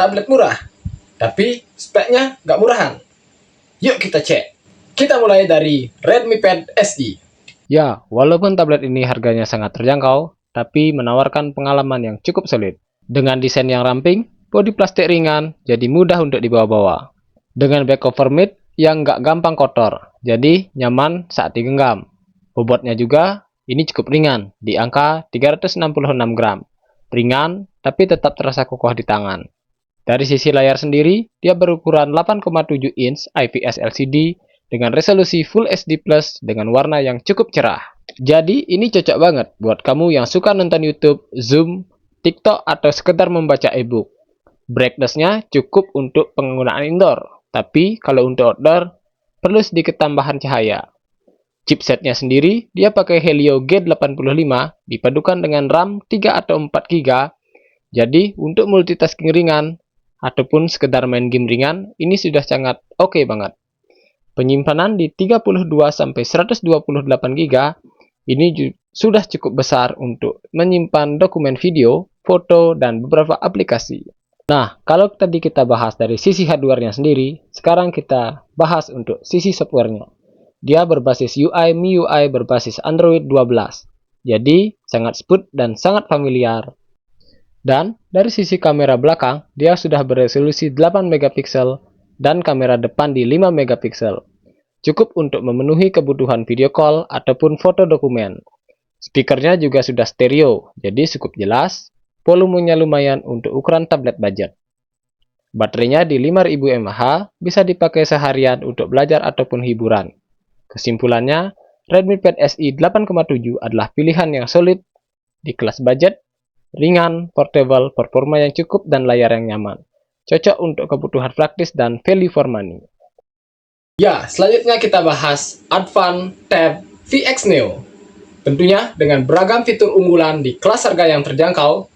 tablet murah, tapi speknya nggak murahan. Yuk kita cek. Kita mulai dari Redmi Pad SE. Ya, walaupun tablet ini harganya sangat terjangkau, tapi menawarkan pengalaman yang cukup solid. Dengan desain yang ramping, bodi plastik ringan, jadi mudah untuk dibawa-bawa. Dengan back cover mid yang nggak gampang kotor, jadi nyaman saat digenggam. Bobotnya juga ini cukup ringan, di angka 366 gram. Ringan, tapi tetap terasa kokoh di tangan. Dari sisi layar sendiri, dia berukuran 8,7 inch IPS LCD dengan resolusi Full HD Plus dengan warna yang cukup cerah. Jadi ini cocok banget buat kamu yang suka nonton YouTube, Zoom, TikTok, atau sekedar membaca e-book. Brightness-nya cukup untuk penggunaan indoor, tapi kalau untuk outdoor, perlu sedikit tambahan cahaya. Chipsetnya sendiri, dia pakai Helio G85 dipadukan dengan RAM 3 atau 4 GB. Jadi untuk multitasking ringan, ataupun sekedar main game ringan, ini sudah sangat oke banget. Penyimpanan di 32-128 GB, ini sudah cukup besar untuk menyimpan dokumen video, foto, dan beberapa aplikasi. Nah, kalau tadi kita bahas dari sisi hardware-nya sendiri, sekarang kita bahas untuk sisi software-nya. Dia berbasis UI MIUI berbasis Android 12. Jadi, sangat smooth dan sangat familiar. Dan dari sisi kamera belakang, dia sudah beresolusi 8 megapiksel dan kamera depan di 5 megapiksel. Cukup untuk memenuhi kebutuhan video call ataupun foto dokumen. Speakernya juga sudah stereo, jadi cukup jelas. Volumenya lumayan untuk ukuran tablet budget. Baterainya di 5000 mAh, bisa dipakai seharian untuk belajar ataupun hiburan. Kesimpulannya, Redmi Pad SE 8,7 adalah pilihan yang solid di kelas budget, ringan, portable, performa yang cukup, dan layar yang nyaman. Cocok untuk kebutuhan praktis dan value for money. Ya, selanjutnya kita bahas Advan Tab VX Neo. Tentunya dengan beragam fitur unggulan di kelas harga yang terjangkau.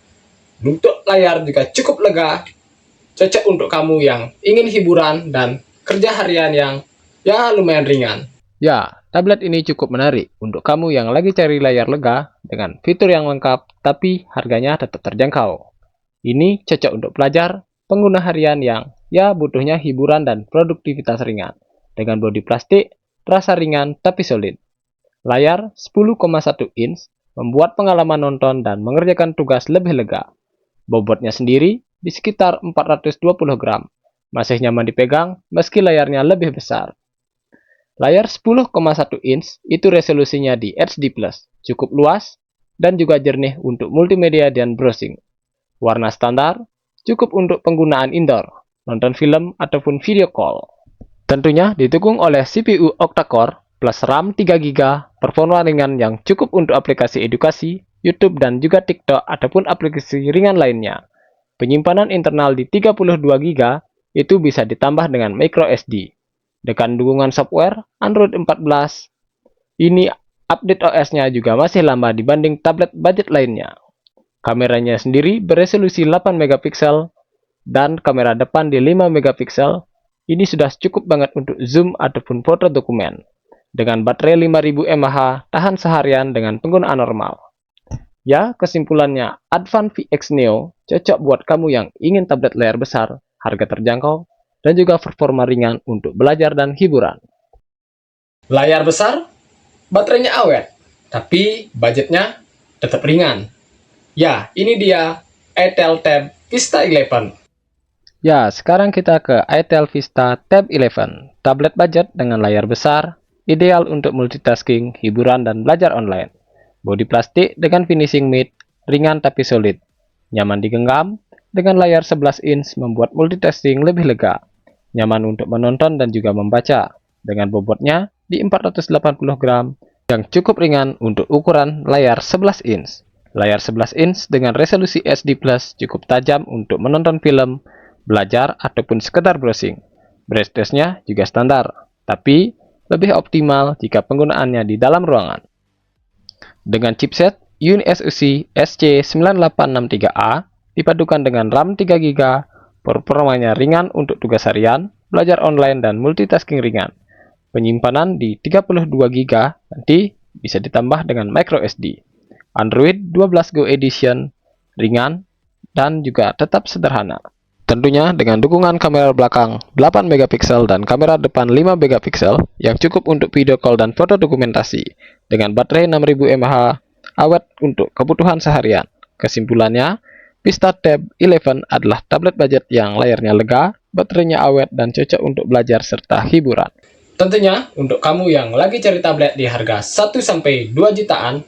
Untuk layar juga cukup lega, cocok untuk kamu yang ingin hiburan dan kerja harian yang lumayan ringan. Ya, tablet ini cukup menarik untuk kamu yang lagi cari layar lega dengan fitur yang lengkap tapi harganya tetap terjangkau. Ini cocok untuk pelajar, pengguna harian yang butuhnya hiburan dan produktivitas ringan. Dengan bodi plastik, terasa ringan tapi solid. Layar 10,1 inch membuat pengalaman nonton dan mengerjakan tugas lebih lega. Bobotnya sendiri di sekitar 420 gram. Masih nyaman dipegang meski layarnya lebih besar. Layar 10,1 inch itu resolusinya di HD+, cukup luas dan juga jernih untuk multimedia dan browsing. Warna standar, cukup untuk penggunaan indoor, nonton film ataupun video call. Tentunya didukung oleh CPU octa-core plus RAM 3 GB, performa ringan yang cukup untuk aplikasi edukasi, YouTube dan juga TikTok ataupun aplikasi ringan lainnya. Penyimpanan internal di 32 GB itu bisa ditambah dengan micro SD. Dengan dukungan software Android 14, ini update OS-nya juga masih lama dibanding tablet budget lainnya. Kameranya sendiri beresolusi 8 megapiksel dan kamera depan di 5 megapiksel. Ini sudah cukup banget untuk zoom ataupun foto dokumen. Dengan baterai 5000 mAh, tahan seharian dengan penggunaan normal. Ya, kesimpulannya, Advan VX Neo cocok buat kamu yang ingin tablet layar besar, harga terjangkau, dan juga performa ringan untuk belajar dan hiburan. Layar besar, baterainya awet, tapi budgetnya tetap ringan. Ya, ini dia Itel Tab Vista 11. Ya, sekarang kita ke Itel Vista Tab 11. Tablet budget dengan layar besar, ideal untuk multitasking, hiburan, dan belajar online. Bodi plastik dengan finishing mid, ringan tapi solid. Nyaman digenggam, dengan layar 11 inch membuat multitasking lebih lega. Nyaman untuk menonton dan juga membaca. Dengan bobotnya di 480 gram, yang cukup ringan untuk ukuran layar 11 inch. Layar 11 inch dengan resolusi HD+, cukup tajam untuk menonton film, belajar, ataupun sekedar browsing. Brightness-nya juga standar, tapi lebih optimal jika penggunaannya di dalam ruangan. Dengan chipset UniSoC SC9863A dipadukan dengan RAM 3 GB, performanya ringan untuk tugas harian, belajar online, dan multitasking ringan. Penyimpanan di 32 GB, nanti bisa ditambah dengan micro SD. Android 12 Go Edition, ringan, dan juga tetap sederhana. tentunya dengan dukungan kamera belakang 8 megapiksel dan kamera depan 5 megapiksel yang cukup untuk video call dan foto dokumentasi dengan baterai 6000 mAh, awet untuk kebutuhan seharian. Kesimpulannya, Vista Tab 11 adalah tablet budget yang layarnya lega, baterainya awet, dan cocok untuk belajar serta hiburan. Tentunya, untuk kamu yang lagi cari tablet di harga 1-2 jutaan,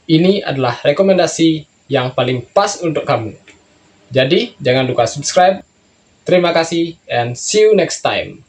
ini adalah rekomendasi yang paling pas untuk kamu. Jadi, jangan lupa subscribe. Terima kasih, and see you next time.